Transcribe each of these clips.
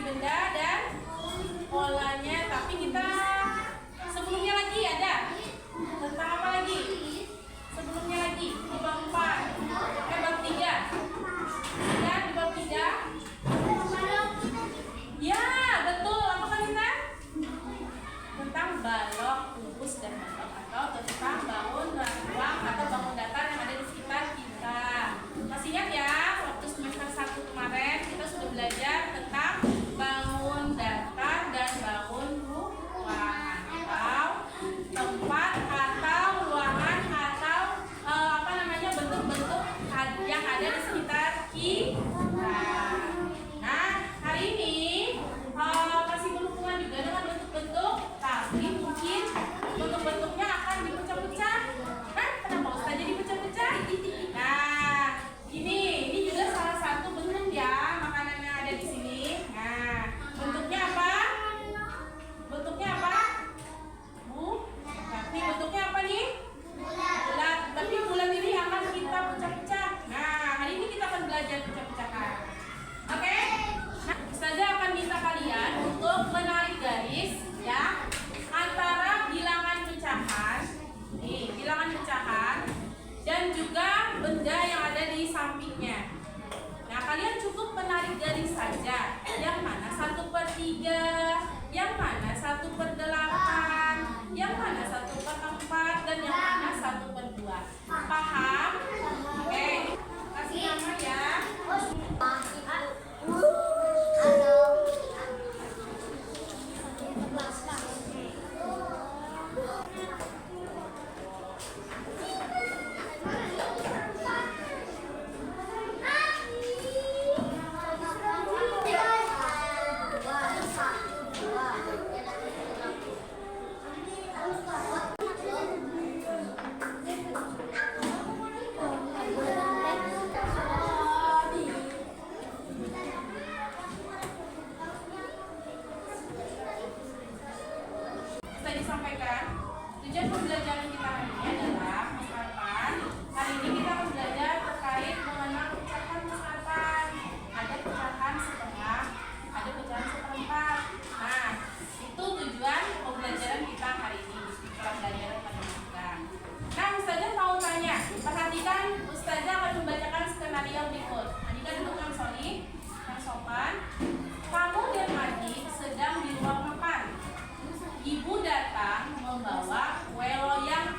benda dan polanya. Tapi kita sebelumnya lagi ada tentang apa lagi? Sebelumnya lagi di bab 4, bab 3. Ya, di bab 3. Ya, betul. Apa kan kita? Tentang balok, kubus, dan balok, atau tentang bangun ruang atau bangun datar yang ada di sekitar kita. Masih ingat ya, waktu semester 1 kemarin kita sudah belajar tentang bangun datar dan bangun ruangan atau tempat atau ruangan atau bentuk-bentuk yang ada di sekitar kita. Nah, hari ini masih berhubungan juga dengan bentuk-bentuk, tapi mungkin bentuk-bentuknya akan dipecah-pecah. Kan? Kenapa Ustaz jadi pecah-pecah? Nah, ini juga salah satu bentuk ya makanan yang ada di sini. Nah, bentuknya apa? Bentuknya apa? Tapi bentuknya apa nih? Bulat. Tapi bulat ini akan kita pecah-pecah. Nah, hari ini kita akan belajar pecah-pecahan. Oke? Nah, Ustazah akan minta kalian untuk menarik garis ya antara bilangan pecahan, bilangan pecahan, dan juga benda yang ada di sampingnya. Nah, kalian cukup menarik garis saja. Yang mana 1/3, yang mana 1/8, yang mana 1/4, dan yang mana 1/2. Paham? Oke. Kasih nama ya. Disampaikan tujuan pembelajaran kita hari ini adalah Mas. Hari ini kita akan belajar terkait mengenal pecahan Mas. Ada pecahan setengah, ada pecahan seperempat. Nah, itu tujuan pembelajaran kita hari ini. Pembelajaran pada kita. Nah, Ustazah mau tanya. Perhatikan, Ustazah akan membacakan skenario berikut. Andika duduk yang solid, yang sopan. Kamu dan Adik sedang di ruang makan. Ibu datang membawa kue loyang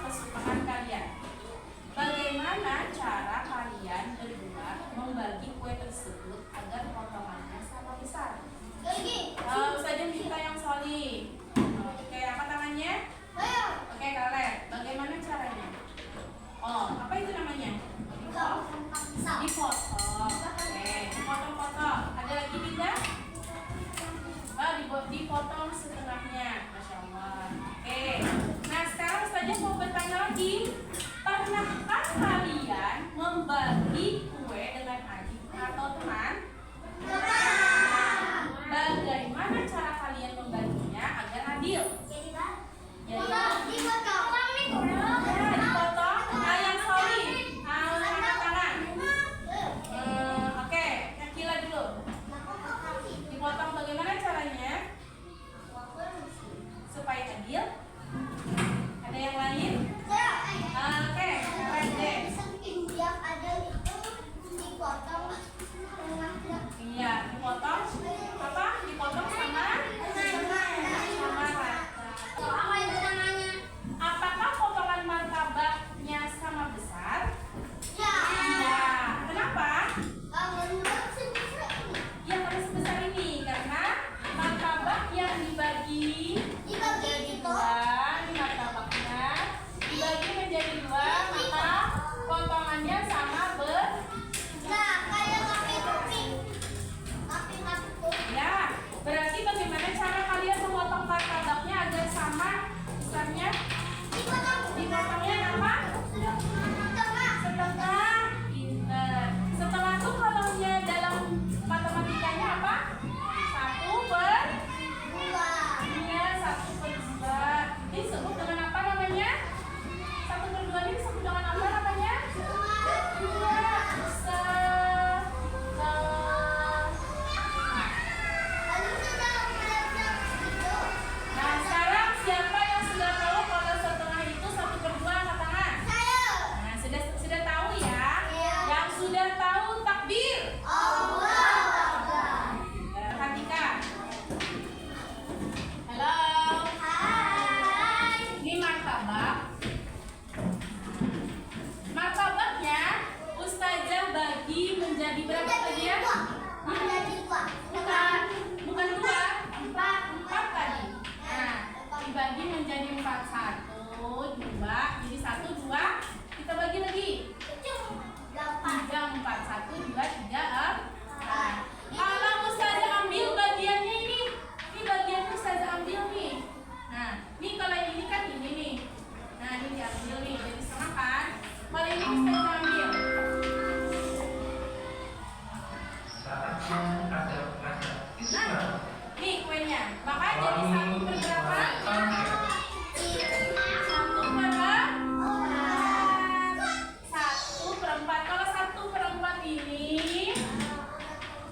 Nih kuenya. Maka jadi 1 per berapa? 1 per 4. Kalau 1 per 4 ini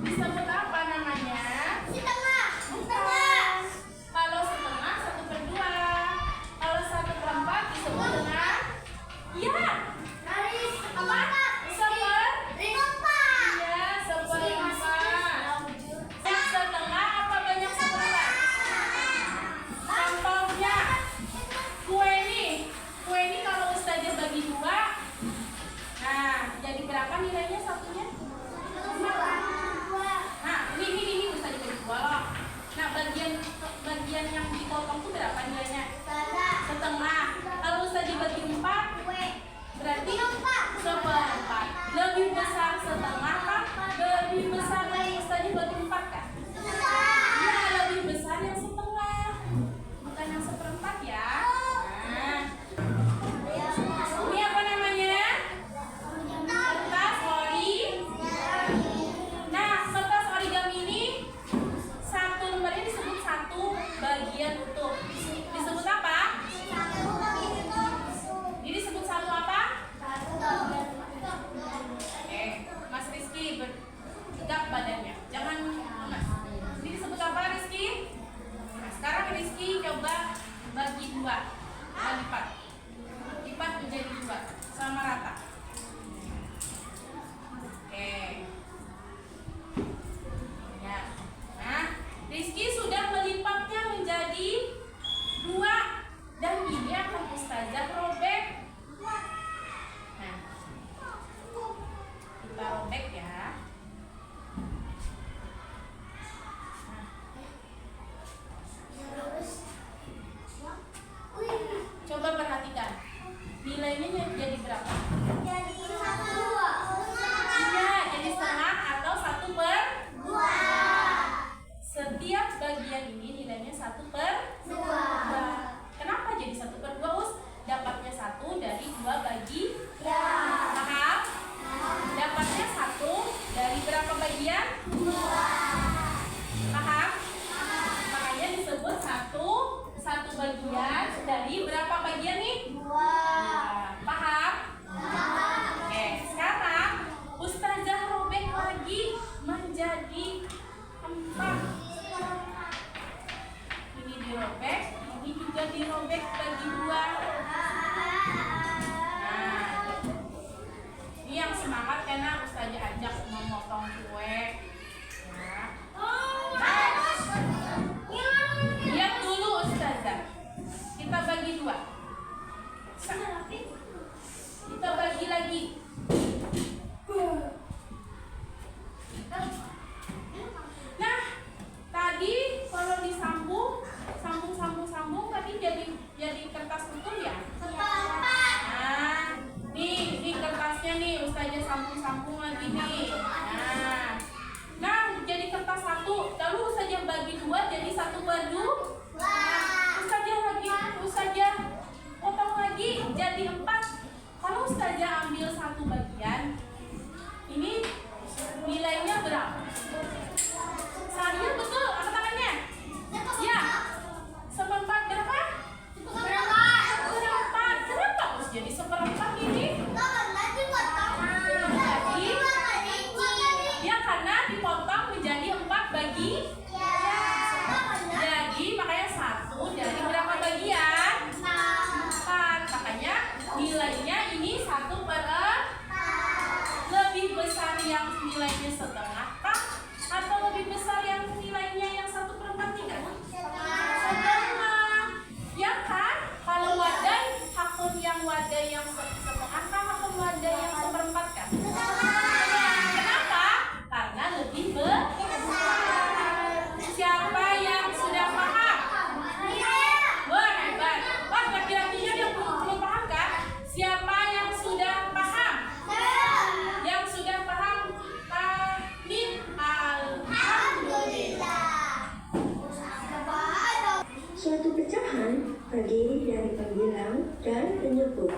disebut apa namanya? Setengah. Bukan. Kalau setengah 1 per 2. Kalau 1 per 4 disebut dengan ya. Apa? Iya, seperempat. Yang setengah apa banyak seperempat? Contohnya kue ini kalau Ustazah bagi 2, nah jadi berapa nilainya satunya? Nah ini Ustazah bagi 2 loh. Nah bagian yang dipotong itu berapa nilainya? Setengah. Kalau Ustazah bagi 4 berarti seperempat. Lebih besar setengah kan? Lebih besar dari Ustazah bagi 4 kan? Ya, lebih besar yang setengah, bukan yang seperempat ya. Nah, ini apa namanya? Kertas Nah, kertas origami ini satu lembarnya disebut 1 bagian utuh. Disebut apa? Ini disebut 1 apa? Mas Rizky tegak badannya, jangan lemas. Ini disebut apa Rizky? Nah, sekarang Rizky coba bagi 2, lipat menjadi 2 sama rata. Oke. Ya. Nah, Rizky sudah melipatnya menjadi 2 dan ini akan Ustazah robek. Nah, kita robek ya. Coba perhatikan nilainya jadi berapa? Iya, jadi setengah atau 1 per 2. Setiap bagian ini nilainya 1 per 2. Kenapa jadi 1 per 2 Us? Dapatnya 1 dari 2 bagi. Paham? Dapatnya 1 dari berapa bagian? 2. Paham? Makanya disebut 1 bagian dari berapa bagian nih? 2. Paham? Oke, sekarang Ustazah robek lagi menjadi 4. Ini dirobek, ini juga dirobek bagi 2. Nah, ini yang semangat karena Ustazah ajak memotong kue. Lihat dulu Ustazah. Kita bagi 2. Kita bagi lagi. Nah, tadi kalau disambung tadi jadi kertas utuh ya? Nah, nih kertasnya nih Ustazah sambung lagi nih. Nah, jadi kertas 1, lalu Ustazah bagi 2 jadi 1 per 2. Ustazah potong lagi jadi 4. Kalau Ustazah ambil 1 bagian, ini nilainya berapa? Sahil betul, angkat tangannya. Ya, seperempat berapa? Seperempat. Kenapa Us jadi seperempat ini? Ya karena dipotong menjadi 4 bagi. Jadi makanya 1 dari berapa bagian? 4. Makanya nilainya ini 1 per 4. Lebih besar yang nilainya setengah kah? Atau lebih besar yang nilainya yang 1 per 4 nih kan? Setengah. Ya kan? Kalau wadah, hakun yang wadah yang setengah kah? Hakun wadah yang seperempat kan? Kenapa? Karena lebih besar. Siapa yang sudah paham? Wah, hebat. Wah, laki-lakinya dia belum paham kan? Siapa yang sudah paham? Yang sudah paham? Amin. Alhamdulillah. Suatu pecahan terdiri dari pembilang dan penyebut.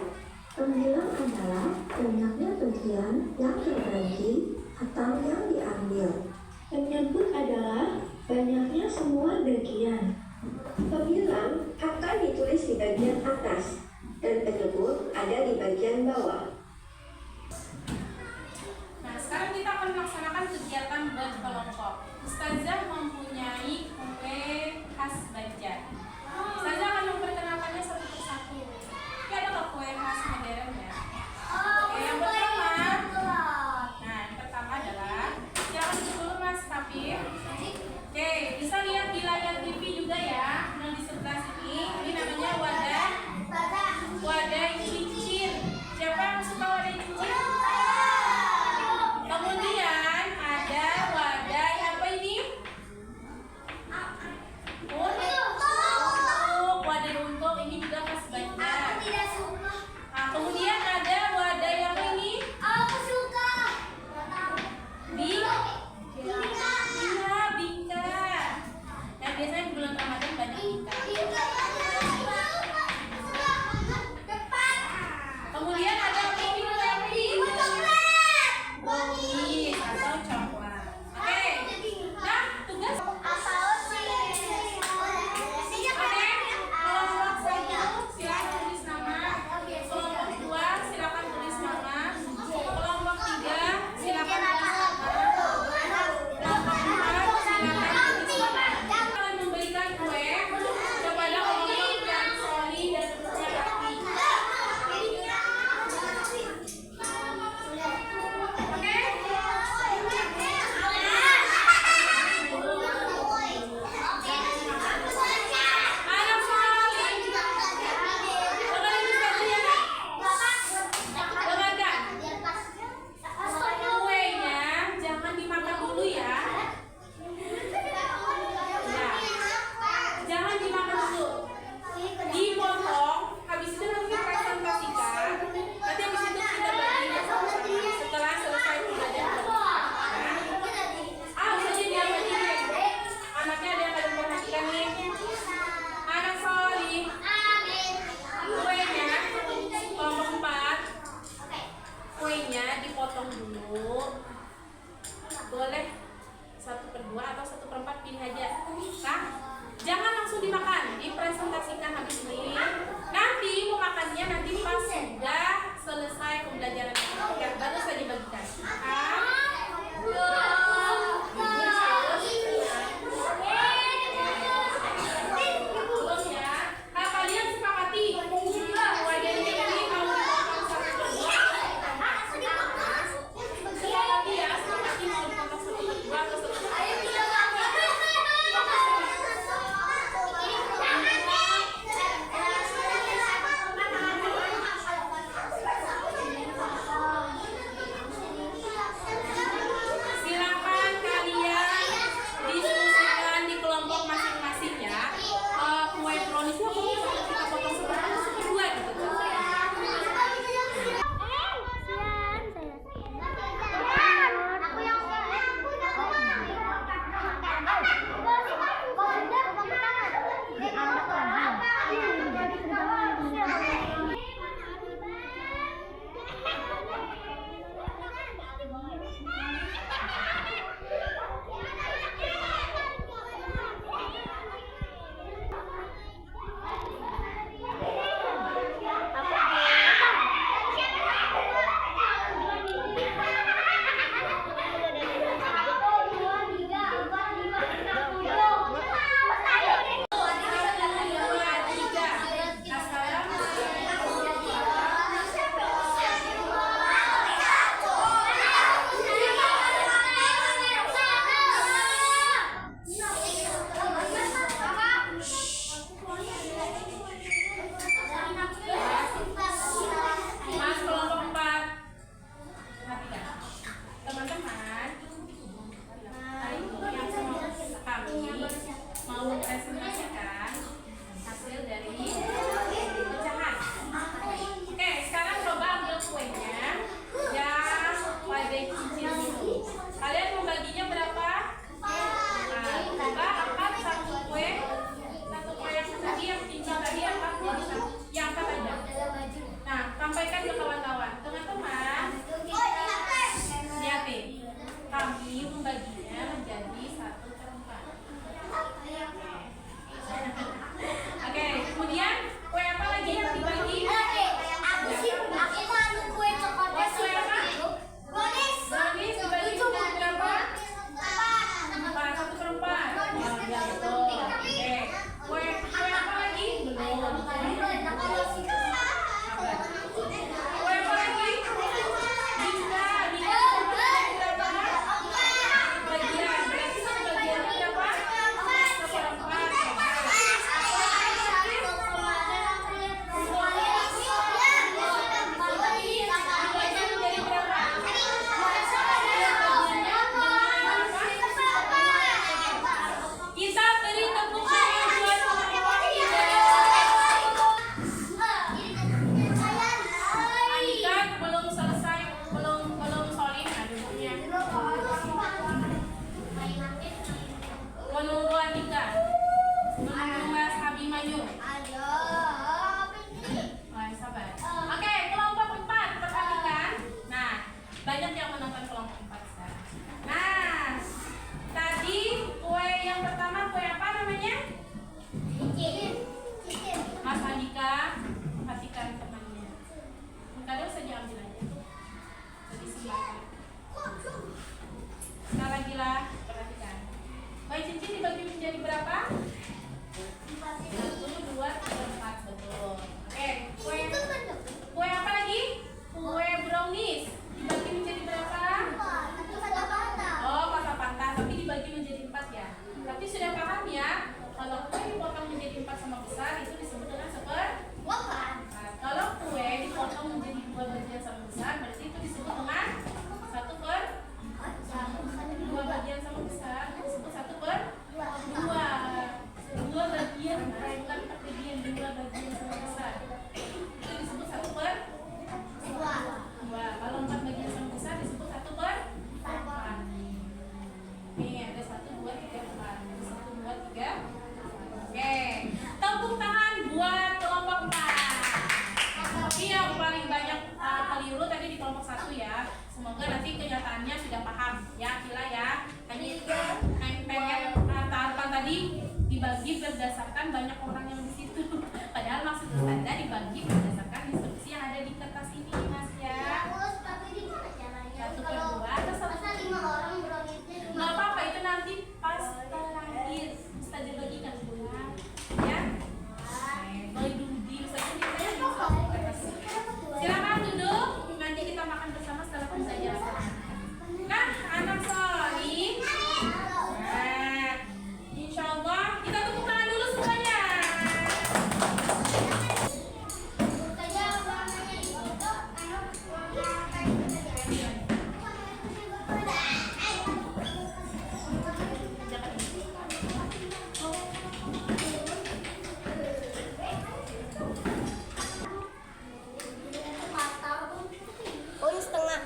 Pembilang adalah banyaknya bagian yang terbagi atau yang diambil. Penyebut adalah banyaknya semua bagian. Pembilang akan ditulis di bagian atas dan penyebut ada di bagian bawah. Nah, sekarang kita akan melaksanakan kegiatan berkelompok. Ustazah mempunyai kue khas Banjar. Ustazah akan memperkenalkannya satu persatu. Ini adalah kue khas modern ya. Oke, yang pertama. Nah, yang pertama adalah silakan dulu Mas Tapir. Oke, bisa lihat di layar TV juga ya. Nah, di sebelah sini, ini namanya wadah cincin. Siapa yang suka wadah cincin? Kemudian ada wadah apa ini? maju. Ayo, Oh, sabar. Oke, kelompok 4 perhatikan. Nah, banyak yang menonton kelompok 4 sekarang. Nah, tadi kue yang pertama kue apa namanya? Mas Andika, perhatikan temannya. Kado saja ambil aja. Jadi silakan. Sekali lagi lah, perhatikan. Kue cincin dibagi menjadi berapa? 1, 2, 3, 4, betul. Oke, kue apa lagi? Kue brownies dibagi menjadi berapa? Oh, patah-patah, tapi dibagi menjadi 4 ya. Tapi sudah paham ya, kalau kue dipotong menjadi 4 sama besar itu disebut dengan seperempat. Kalau kue dipotong menjadi 2 bagian sama besar, berarti itu disebut dengan 2 bagian sama besar, disebut 1/2. 2 bagian, bukan 4 bagian, 2 bagian sama besar. Itu disebut 1/2. Kalau 4 bagian sama besar disebut 1/4. Nih ada 1, 2, 3, 4. 1, 2, 3. Oke, tepuk tangan buat kelompok 4. Tapi yang paling banyak keliru tadi di kelompok 1 ya. Semoga nanti kenyataannya sudah paham ya, Kila ya. Pengen tahapan tadi dibagi berdasarkan banyak orang yang di situ. Padahal maksud Anda dibagi berdasarkan instruksi yang ada di kertas ini, Mas ya. 1/2 atau 1. Nggak apa-apa, itu nanti pas terakhir Ustazah bagikan pulang ya. Boleh dulu di Ustazah ditanya di kertas. Silakan duduk, nanti kita makan bersama setelah pembelajaran. Nah, anak solih. Nah, insya Allah kita tepuk tangan dulu semuanya. Oh, ini setengah.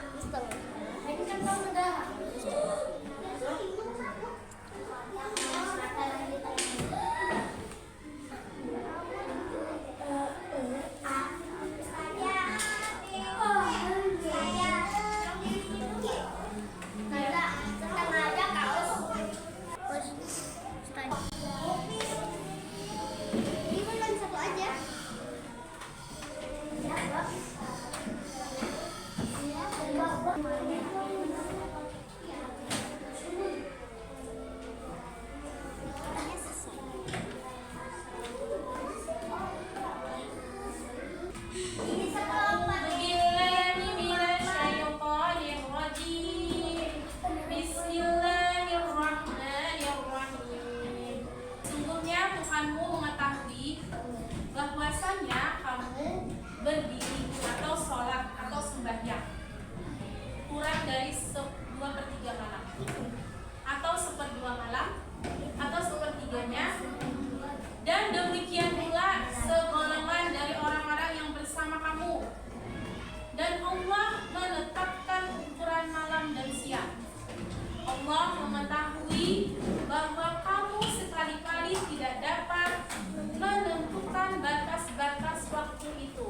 Sungguhnya Tuhanmu mengetahui bahwasanya kamu berdiri atau sholat atau sembahyang kurang dari 2/3 malam atau 1/2 malam atau 1/3-nya, dan demikian pula segolongan dari orang-orang yang bersama kamu, dan Allah menetapkan ukuran malam dan siang. Allah mengetahui bahwa kamu sekali-kali tidak dapat menentukan batas-batas waktu itu.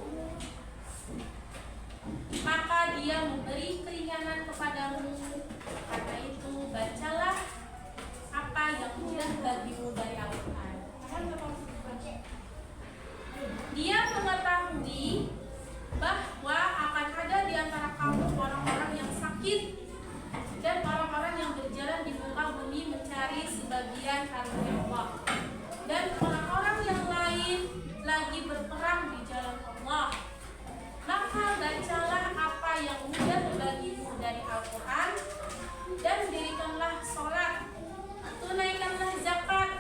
Maka Dia memberi keringanan kepadamu. Karena itu bacalah apa yang mudah bagimu dari Al-Quran. Dia mengetahui bahwa akan ada di antara kamu orang-orang yang sakit dan orang-orang yang berjalan di muka bumi mencari sebagian karunia Allah, dan orang-orang yang lain lagi berperang di jalan Allah. Maka bacalah apa yang mudah bagimu dari Al-Quran, dan dirikanlah sholat, tunaikanlah zakat,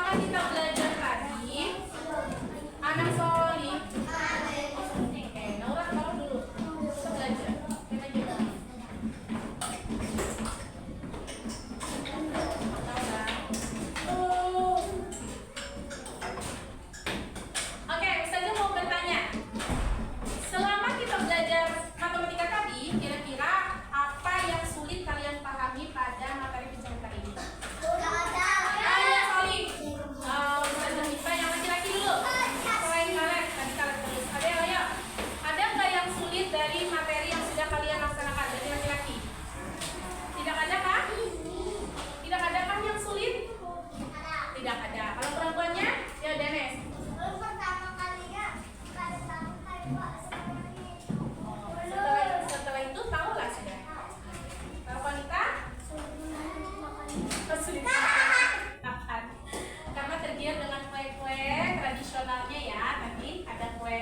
selama kita belajar tadi, anak solih. Oke, Naura taruh dulu. Kita belajar. Kita juga. Naura. Oke, Ustazah mau bertanya. Selama kita belajar matematika tadi, kira-kira apa yang sulit kalian pahami pada materi pelajaran kali ini? Ayo, Solih. Ustazah Mifa yang laki-laki dulu. Selain kalian, tadi kalian terus. Ada yang ayo. Ada nggak yang sulit dari materi yang sudah kalian laksanakan dari laki-laki? Tidak ada kan? Tidak ada kan yang sulit? Tidak ada. Kalau perempuannya, ya Dennis. Setelah itu tahulah sudah. Kalau wanita kesulitan makan karena tergiur dengan kue-kue tradisionalnya ya. Tadi ada kue